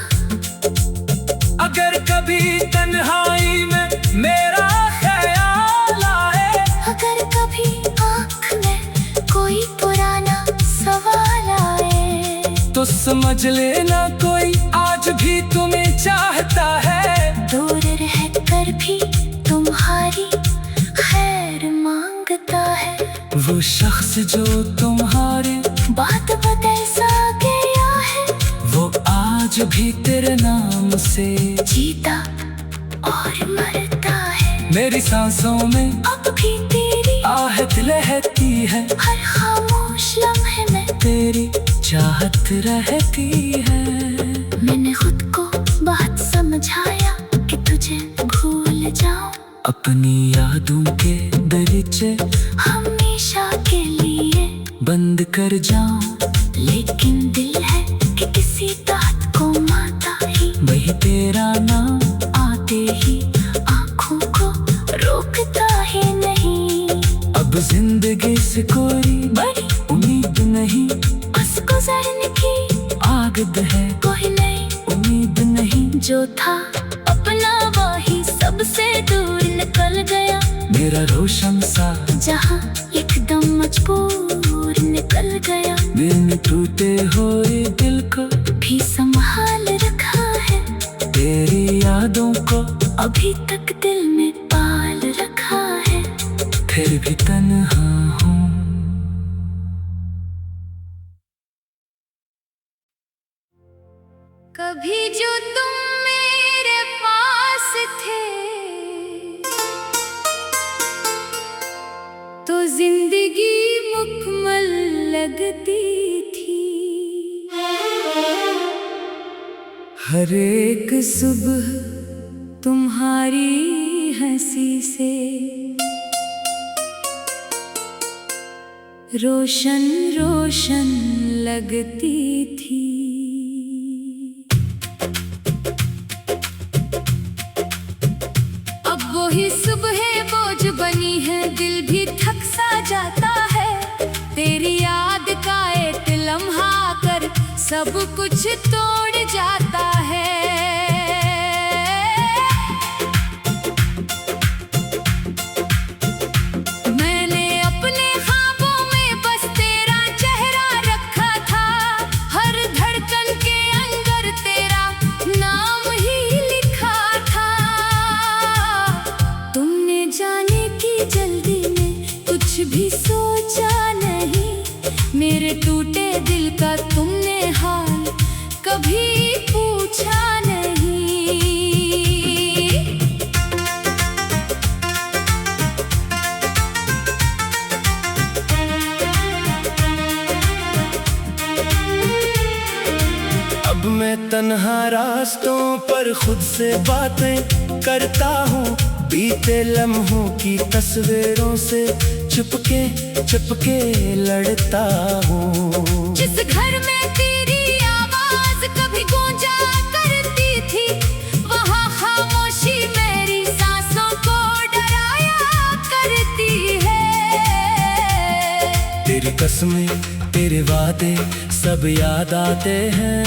Speaker 2: अगर कभी तन्हाई में मेरा ख्याल आए,
Speaker 1: अगर कभी आँख में कोई पुराना सवाल आए,
Speaker 2: तो समझ लेना कोई आज भी तुम्हें चाहता है।
Speaker 1: दूर रहकर भी तुम्हारी खैर मांगता है।
Speaker 2: वो शख्स जो तुम्हारे
Speaker 1: बात बदल सा गया है,
Speaker 2: वो आज भी तेरे नाम से
Speaker 1: जीता और मरता है।
Speaker 2: मेरी सांसों में
Speaker 1: अब भी तेरी
Speaker 2: आहट रहती है,
Speaker 1: हर खामोश लम्हे में
Speaker 2: तेरी चाहत रहती है।
Speaker 1: मैंने खुद को बहुत समझाया कि तुझे भूल जाऊं,
Speaker 2: अपनी यादों के दरीचे
Speaker 1: हमेशा के लिए
Speaker 2: बंद कर जाऊं,
Speaker 1: लेकिन दिल है कि किसी बात को माता ही
Speaker 2: वही तेरा नाम
Speaker 1: आते ही आँखों को रोकता ही नहीं।
Speaker 2: अब जिंदगी से कोई
Speaker 1: बड़ी
Speaker 2: उम्मीद नहीं,
Speaker 1: बस गुजरने की
Speaker 2: आगद है
Speaker 1: कोई नहीं,
Speaker 2: उम्मीद नहीं।
Speaker 1: जो था अपना वही सबसे दूर निकल गया,
Speaker 2: मेरा रोशन सा
Speaker 1: जहाँ एकदम मजबूर निकल गया।
Speaker 2: मैंने टूटे हुए दिल को
Speaker 1: भी संभाल रखा है,
Speaker 2: तेरी यादों को
Speaker 1: अभी तक दिल में पाल रखा है।
Speaker 2: फिर भी तन्हा हूँ।
Speaker 1: कभी जो तुम मेरे पास थे, तो जिंदगी मुकम्मल लगती थी।
Speaker 2: हर एक
Speaker 1: सुबह तुम्हारी हंसी से रोशन रोशन लगती थी। अब वही सुबह बोझ बनी है, दिल भी थक सा जाता है। तेरी याद का एक सब कुछ तोड़ जाता है। मैंने अपने ख्वाबों में बस तेरा चेहरा रखा था, हर धड़कन के अंदर तेरा नाम ही लिखा था। तुमने जाने की जल्दी में कुछ भी सोचा नहीं, मेरे टूटे दिल का तुमने हाल कभी पूछा नहीं।
Speaker 2: अब मैं तन्हा रास्तों पर खुद से बातें करता हूँ, बीते लम्हों की तस्वीरों से चुपके चुपके लड़ता हूँ।
Speaker 1: जिस घर में तेरी आवाज कभी गूंजा करती थी, वहाँ खामोशी मेरी सांसों को डराया करती है।
Speaker 2: तेरी कसमें तेरे वादे सब याद आते हैं,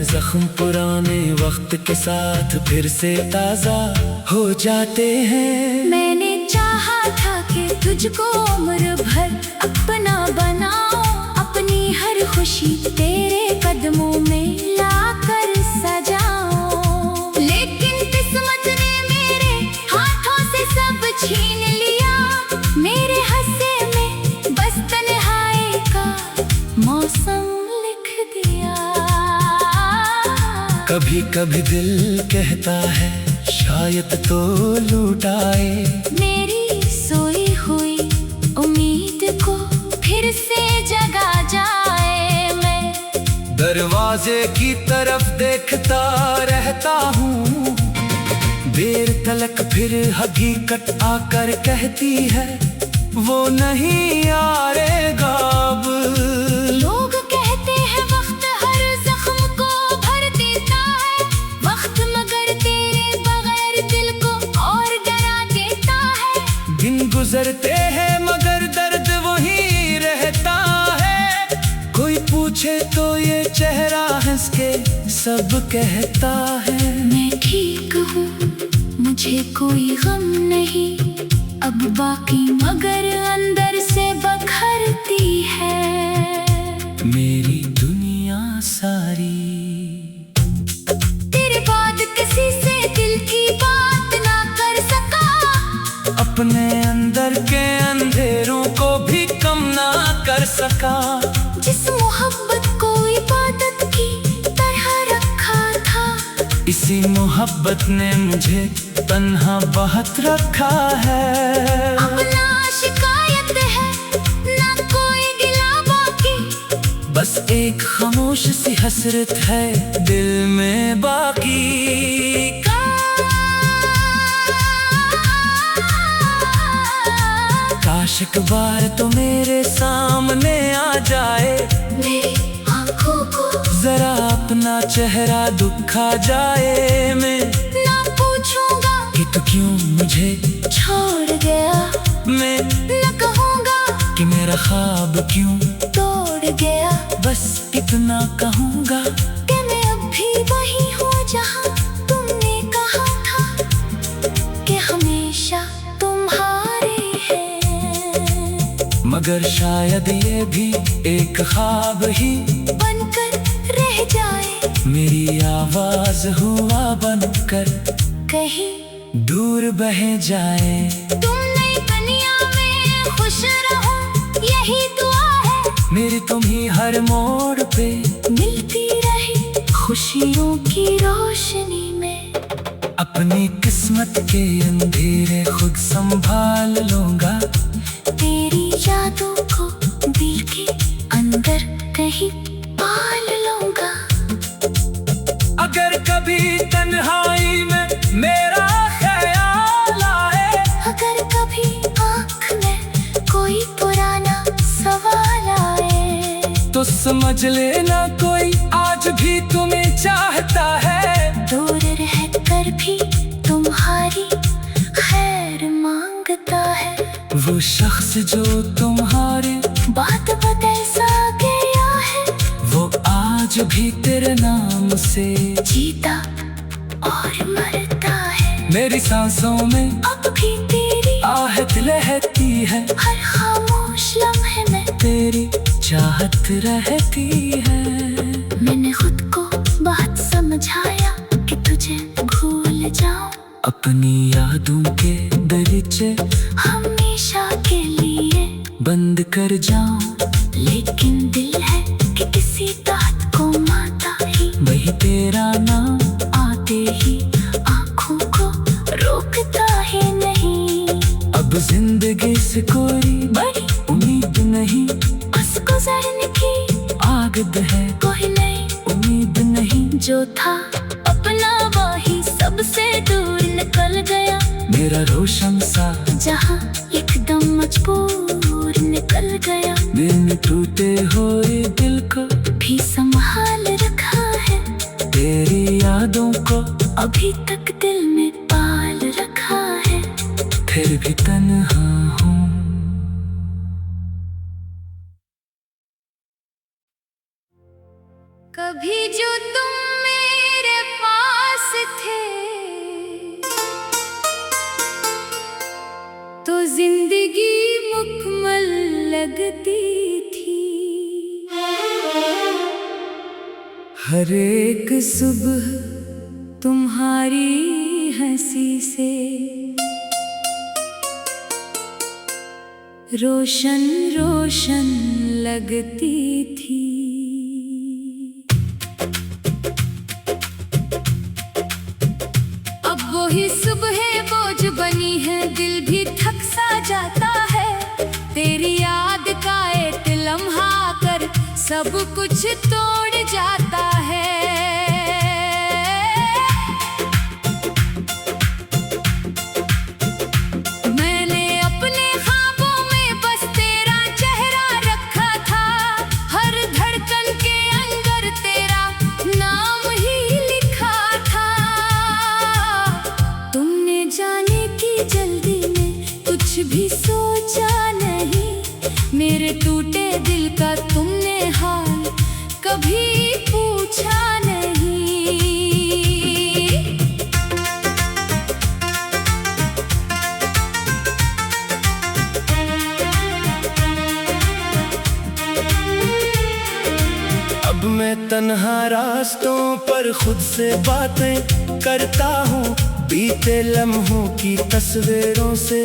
Speaker 2: जख्म पुराने वक्त के साथ फिर से ताजा हो जाते हैं।
Speaker 1: मैंने चाहा था कि तुझको उम्र भर अपना बनाऊं, अपनी हर खुशी तेरे कदमों में लाकर सजाऊं। लेकिन किस्मत ने मेरे हाथों से सब छीन लिया, मेरे हंसे में बस तन्हाई का मौसम लिख दिया।
Speaker 2: कभी कभी दिल कहता है शायद तो लूट आए,
Speaker 1: मेरी सोई हुई उम्मीद को फिर से जगा जाए। मैं
Speaker 2: दरवाजे की तरफ देखता रहता हूँ, देर तलक फिर हकीकत आकर कहती है वो नहीं आएगा अब।
Speaker 1: लोग कहते हैं वक्त हर जख्म को भर देता है, वक्त मगर तेरे बगैर दिल को और डरा देता है।
Speaker 2: दिन गुजरते हैं मगर दर्द वही रहता है, कोई पूछे तो ये चेहरा हंस के सब कहता है।
Speaker 1: मैं ठीक हूँ, मुझे कोई गम नहीं अब बाकी, मगर अंदर से बखरती है
Speaker 2: मेरी दुनिया सारी।
Speaker 1: तेरे बाद किसी से दिल की बात ना कर सका,
Speaker 2: अपने अंदर के अंधेरों को भी कम ना कर सका।
Speaker 1: जिस मोहब्बत को इबादत की तरह रखा था,
Speaker 2: इसी मोहब्बत ने मुझे तन्हा बहुत रखा है।
Speaker 1: अब ना शिकायत है ना कोई गिला बाकी,
Speaker 2: बस एक खामोश सी हसरत है दिल में बाकी। काश एक बार तो मेरे सामने आ जाए,
Speaker 1: मेरी आंखों को
Speaker 2: जरा अपना चेहरा दिखा जाए। मैं
Speaker 1: ना पूछूंगा
Speaker 2: कि तू क्यों मुझे
Speaker 1: छोड़ गया,
Speaker 2: मैं
Speaker 1: न कहूंगा
Speaker 2: कि मेरा ख्वाब क्यों
Speaker 1: तोड़ गया।
Speaker 2: बस इतना कहूँगा
Speaker 1: कि मैं अब भी वही हूँ जहाँ तुमने कहा था कि हमेशा तुम्हारे हैं।
Speaker 2: मगर शायद ये भी एक ख्वाब ही
Speaker 1: बनकर रह जाए,
Speaker 2: मेरी आवाज हुआ बनकर
Speaker 1: कहीं
Speaker 2: दूर बह जाए।
Speaker 1: तुम नई दुनिया में खुश रहो यही दुआ है,
Speaker 2: मेरी तुम्ही हर मोड़ पे
Speaker 1: मिलती रही खुशियों की रोशनी में।
Speaker 2: अपनी किस्मत के अंधेरे खुद संभाल लूंगा,
Speaker 1: तेरी यादों को दिल के अंदर कहीं पाल लूंगा।
Speaker 2: अगर कभी तन्हाई में मेरा ख्याल आए,
Speaker 1: अगर कभी आँख में कोई पुराना सवाल आए,
Speaker 2: तो समझ लेना कोई आज भी तुम्हें चाहता है।
Speaker 1: दूर रहकर भी तुम्हारी खैर मांगता है।
Speaker 2: वो शख्स जो तुम्हारे
Speaker 1: बात बदल सा गया है,
Speaker 2: वो आज भी तेरे नाम से
Speaker 1: जीता और मरता है।
Speaker 2: मेरी सांसों में
Speaker 1: अब भी तेरी
Speaker 2: आहट रहती है,
Speaker 1: हर खामोश लम्हे में
Speaker 2: तेरी चाहत रहती है।
Speaker 1: मैंने खुद को बहुत समझाया कि तुझे भूल जाऊं,
Speaker 2: अपनी यादों के दरीचे
Speaker 1: हमेशा के लिए
Speaker 2: बंद कर जाऊं।
Speaker 1: लेकिन दिल है कि किसी बात को माता ही,
Speaker 2: वही तेरा नाम
Speaker 1: आते ही आँखों को रोकता ही नहीं।
Speaker 2: अब जिंदगी से कोई
Speaker 1: बड़ी
Speaker 2: उम्मीद नहीं,
Speaker 1: बस गुजरने की
Speaker 2: आगद है
Speaker 1: कोई नहीं।
Speaker 2: उम्मीद नहीं।
Speaker 1: जो था अपना वही सबसे दूर निकल गया,
Speaker 2: मेरा रोशन सा
Speaker 1: जहाँ एकदम मजबूर निकल गया।
Speaker 2: मैंने टूटे हुए दिल को
Speaker 1: भी संभाल रखा है,
Speaker 2: तेरी यादों को
Speaker 1: अभी तक दिल में पाल रखा है।
Speaker 2: फिर भी तन्हा हूँ।
Speaker 1: कभी जो तुम मेरे पास थे तो जिंदगी मुकम्मल लगती थी।
Speaker 2: हर एक
Speaker 1: सुबह तुम्हारी हंसी से रोशन रोशन लगती थी। अब वही सुबह बोझ बनी है, दिल भी थक सा जाता है। तेरी याद का एक लम्हा कर सब कुछ तोड़ जाता है। मैंने अपने ख्वाबों में बस तेरा चेहरा रखा था, हर धड़कन के अंदर तेरा नाम ही लिखा था। तुमने जाने की जल्दी में कुछ भी सोचा नहीं, मेरे टूटे दिल का तुमने हाल कभी पूछा नहीं।
Speaker 2: अब मैं तन्हा रास्तों पर खुद से बातें करता हूँ, बीते लम्हों की तस्वीरों से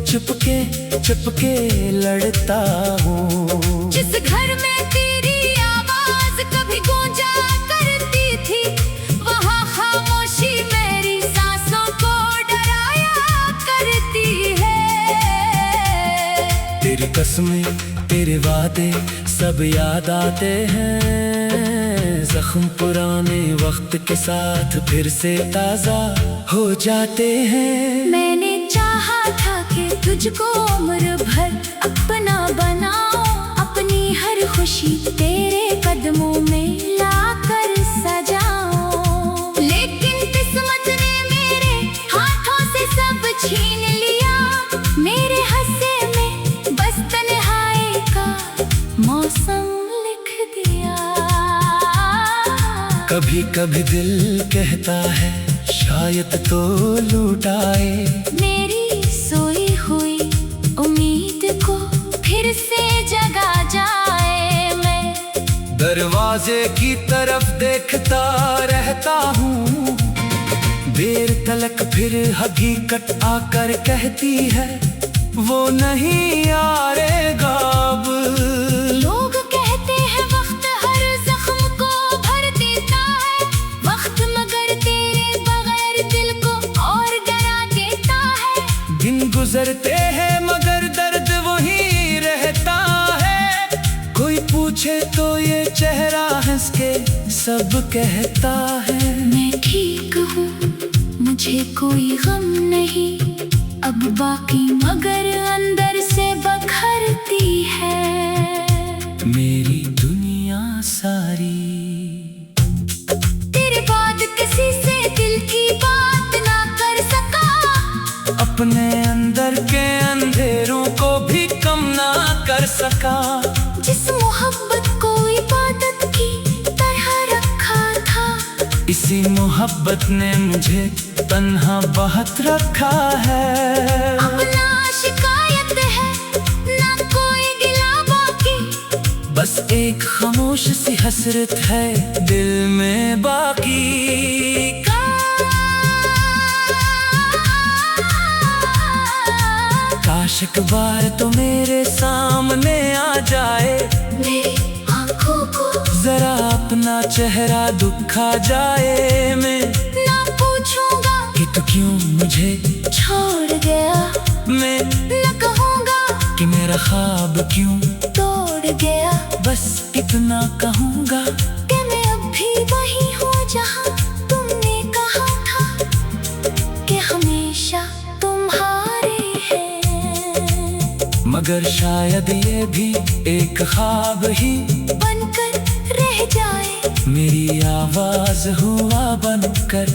Speaker 2: चुपके लड़ता हूँ।
Speaker 1: जिस घर में तेरी आवाज कभी गूंजा करती थी, वहाँ खामोशी मेरी सांसों को डराया करती है।
Speaker 2: तेरी कसमें तेरे वादे सब याद आते हैं, जख्म पुराने वक्त के साथ फिर से ताजा हो जाते हैं।
Speaker 1: मैंने चाहा था कि तुझको उम्र भर अपना बनाऊं, अपनी हर खुशी तेरे कदमों में लाकर सजाऊं। लेकिन किस्मत ने मेरे हाथों से सब छीन लिया, मेरे हंसे में बस तन्हाई का मौसम लिख दिया।
Speaker 2: कभी कभी दिल कहता है शायद तो लूट आए,
Speaker 1: मेरी सोई हुई उम्मीद को फिर से जगा जाए। मैं
Speaker 2: दरवाजे की तरफ देखता रहता हूँ, देर तलक फिर हकीकत आकर कहती है वो नहीं आएगा अब।
Speaker 1: लोग कहते हैं वक्त हर जख्म को भर देता है, वक्त मगर तेरे बगैर दिल को और डरा देता है।
Speaker 2: दिन गुजरते हैं मगर दर्द वही रहता है, कोई पूछे तो ये चेहरा हंस के सब कहता है।
Speaker 1: मैं ठीक हूँ, मुझे कोई गम नहीं अब बाकी, मगर अंदर से बखरती है
Speaker 2: मेरी दुनिया सारी।
Speaker 1: तेरे बाद किसी से दिल की बात ना कर सका,
Speaker 2: अपने अंदर के अंधेरों को भी कम ना कर सका।
Speaker 1: जिस मोहब्बत को इबादत की तरह
Speaker 2: किसी मोहब्बत ने मुझे तन्हा बहुत रखा है।
Speaker 1: अब ना शिकायत है ना कोई गिला बाकी,
Speaker 2: बस एक खामोश सी हसरत है दिल में बाकी। काश एक बार तो मेरे सामने आ जाए,
Speaker 1: मेरी आँखों को
Speaker 2: जरा अपना चेहरा दिखा जाए। मैं
Speaker 1: ना पूछूंगा
Speaker 2: कि तू क्यों मुझे
Speaker 1: छोड़ गया,
Speaker 2: मैं
Speaker 1: न कहूँगा
Speaker 2: कि मेरा ख्वाब क्यों
Speaker 1: तोड़ गया।
Speaker 2: बस इतना कहूँगा
Speaker 1: कि मैं अब भी वही हूँ जहाँ तुमने कहा था कि हमेशा तुम्हारे हैं।
Speaker 2: मगर शायद ये भी एक ख्वाब ही
Speaker 1: बनकर रह जाए,
Speaker 2: मेरी आवाज हुआ बनकर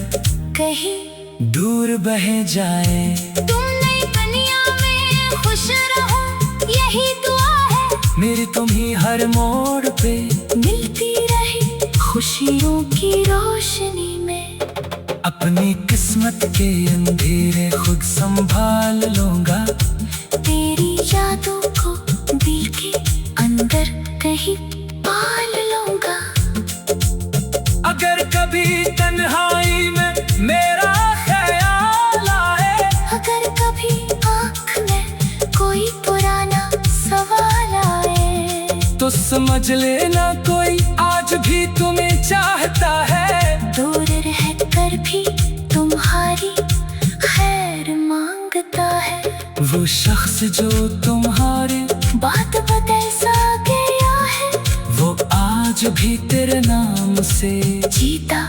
Speaker 1: कहीं
Speaker 2: दूर बह जाए।
Speaker 1: तुम नई दुनिया में खुश रहो यही दुआ है,
Speaker 2: मेरी तुम्ही हर मोड़ पे
Speaker 1: मिलती रही खुशियों की रोशनी में।
Speaker 2: अपनी किस्मत के अंधेरे खुद संभाल लूंगा,
Speaker 1: तेरी यादों को दिल के अंदर कहीं पाल लूंगा।
Speaker 2: अगर कभी तन्हाई में मेरा ख्याल आए,
Speaker 1: अगर कभी आँख में कोई पुराना सवाल आए,
Speaker 2: तो समझ लेना कोई आज भी तुम्हें चाहता है।
Speaker 1: दूर रहकर भी तुम्हारी खैर मांगता है।
Speaker 2: वो शख्स जो तुम्हारे
Speaker 1: बात बदल सा गया है,
Speaker 2: वो आज भी तेरे नाम से
Speaker 1: जीता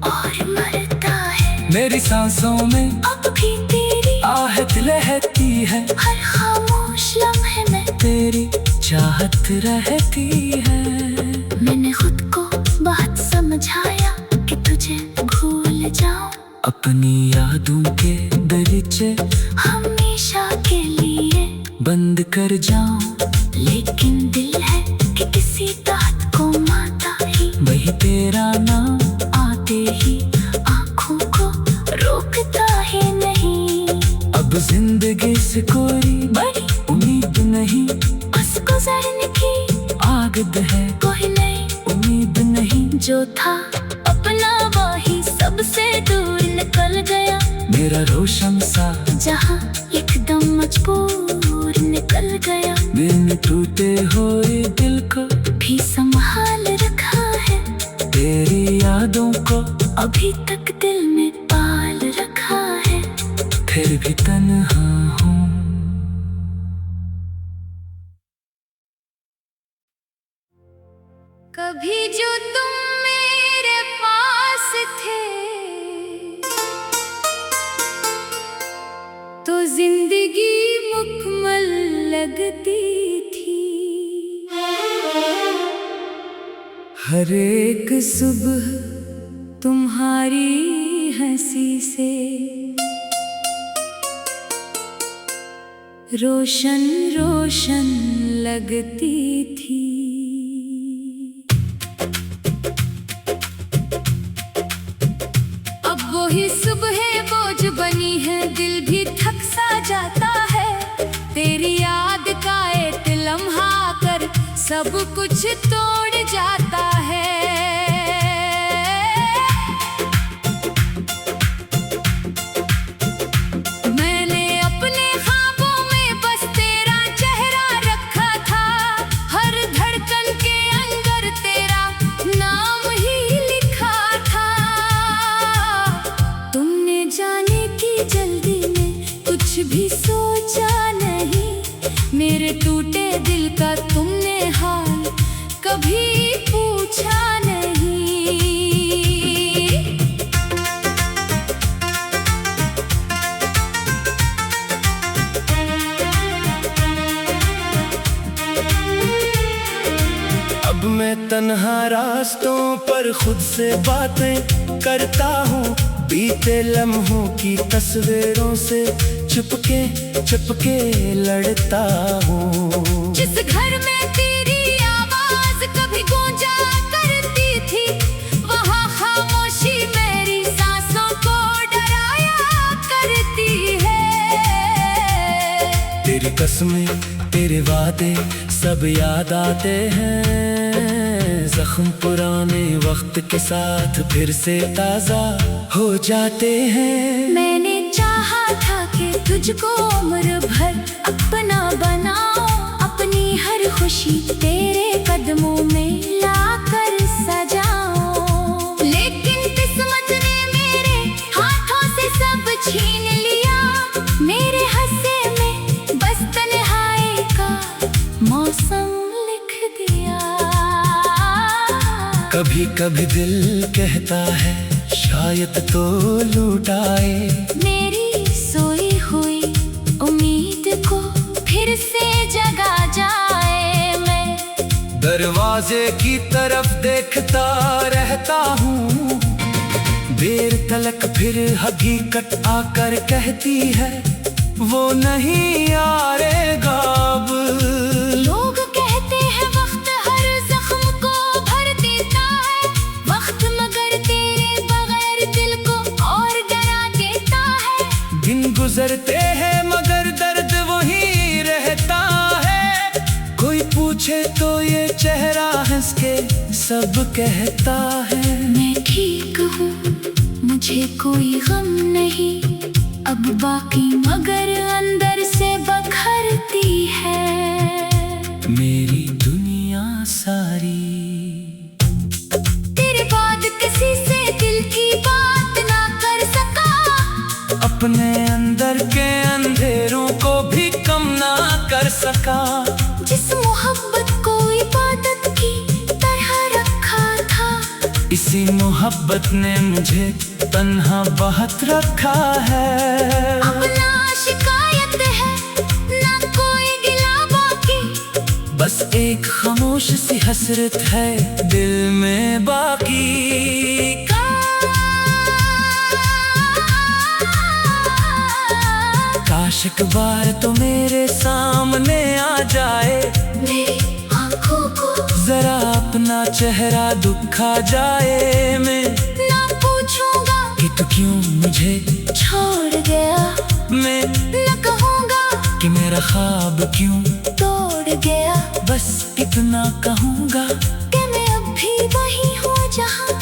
Speaker 1: और मरता है।
Speaker 2: मेरी सांसों में
Speaker 1: अब भी तेरी
Speaker 2: आहट रहती है,
Speaker 1: हर खामोश लम्हे में
Speaker 2: तेरी चाहत रहती है।
Speaker 1: मैंने खुद को बहुत समझाया कि तुझे भूल जाऊं,
Speaker 2: अपनी यादों के दरीचे
Speaker 1: हमेशा के लिए
Speaker 2: बंद कर जाऊं,
Speaker 1: लेकिन दिल है कि किसी बात को माता ही
Speaker 2: वही तेरा नाम
Speaker 1: आते ही आँखों को रोकता ही नहीं।
Speaker 2: अब जिंदगी से कोई
Speaker 1: बड़ी
Speaker 2: उम्मीद नहीं,
Speaker 1: बस गुजरने की
Speaker 2: आगद है
Speaker 1: कोई नई
Speaker 2: उम्मीद नहीं।
Speaker 1: जो था अपना वही सबसे दूर निकल गया,
Speaker 2: मेरा रोशन सा
Speaker 1: जहाँ एकदम मजबूर निकल गया।
Speaker 2: मैंने टूटे हुए दिल को
Speaker 1: भी संभाल रखा है,
Speaker 2: तेरी यादों को
Speaker 1: अभी तक दिल में पाल रखा है।
Speaker 2: फिर भी तन्हा हूँ।
Speaker 1: कभी जो तुम मेरे पास थे तो जिंदगी मुकम्मल लगती थी।
Speaker 2: हर एक
Speaker 1: सुबह तुम्हारी हंसी से रोशन रोशन लगती थी। अब वही सुबह बोझ बनी है, दिल भी थक सा जाता है। तेरी याद का एक लम्हा कर सब कुछ तोड़ जाता है। मैंने अपने ख्वाबों में बस तेरा चेहरा रखा था, हर धड़कन के अंदर तेरा नाम ही लिखा था। तुमने जाने की जल्दी में कुछ भी सोचा नहीं, मेरे टूटे दिल का तुमने हाल कभी पूछा नहीं।
Speaker 2: अब मैं तन्हा रास्तों पर खुद से बातें करता हूँ, बीते लम्हों की तस्वीरों से चुपके चुपके लड़ता हूँ।
Speaker 1: जिस घर में तेरी आवाज कभी गूंजा करती थी, वहाँ खामोशी
Speaker 2: तेरी कसमें तेरे वादे सब याद आते हैं, जख्म पुराने वक्त के साथ फिर से ताजा हो जाते हैं।
Speaker 1: मैंने चाहा था कि तुझको उम्र भर अपना बनाऊं, अपनी हर खुशी तेरे कदमों में लाकर सजाऊं। लेकिन किस्मत ने मेरे हाथों से सब छीन लिया, मेरे हंसे में बस तन्हाई का मौसम लिख दिया।
Speaker 2: कभी कभी दिल कहता है शायद तो लूट आए,
Speaker 1: मेरी सोई हुई उम्मीद को फिर से जगा जाए। मैं
Speaker 2: दरवाजे की तरफ देखता रहता हूँ, देर तलक फिर हकीकत आकर कहती है वो नहीं आएगा अब।
Speaker 1: लोग कहते हैं वक्त हर जख्म को भर देता है, वक्त मगर तेरे बगैर दिल को और डरा देता है।
Speaker 2: दिन गुजरते हैं मगर दर्द वही रहता है, कोई पूछे तो ये चेहरा हंस के सब कहता है
Speaker 1: मैं ठीक हूँ, मुझे कोई गम नहीं अब बाकी, मगर अंदर से बखरती है
Speaker 2: मेरी दुनिया सारी।
Speaker 1: तेरे बाद किसी से दिल की बात ना कर सका,
Speaker 2: अपने अंदर के अंधेरों को भी कम ना कर सका।
Speaker 1: जिस मोहब्बत को इबादत की तरह रखा था,
Speaker 2: इसी मोहब्बत ने मुझे तन्हा बहुत रखा है।
Speaker 1: अब ना शिकायत है ना कोई गिला बाकी,
Speaker 2: बस एक खामोश सी हसरत है दिल में बाकी। काश एक बार तो मेरे सामने आ जाए,
Speaker 1: मेरी आंखों को
Speaker 2: जरा अपना चेहरा दिखा जाए। मैं
Speaker 1: ना पूछूंगा
Speaker 2: कि तू क्यों मुझे
Speaker 1: छोड़ गया,
Speaker 2: मैं
Speaker 1: न कहूँगा
Speaker 2: कि मेरा ख्वाब क्यों
Speaker 1: तोड़ गया।
Speaker 2: बस इतना कहूँगा
Speaker 1: कि मैं अब भी वही हूँ जहाँ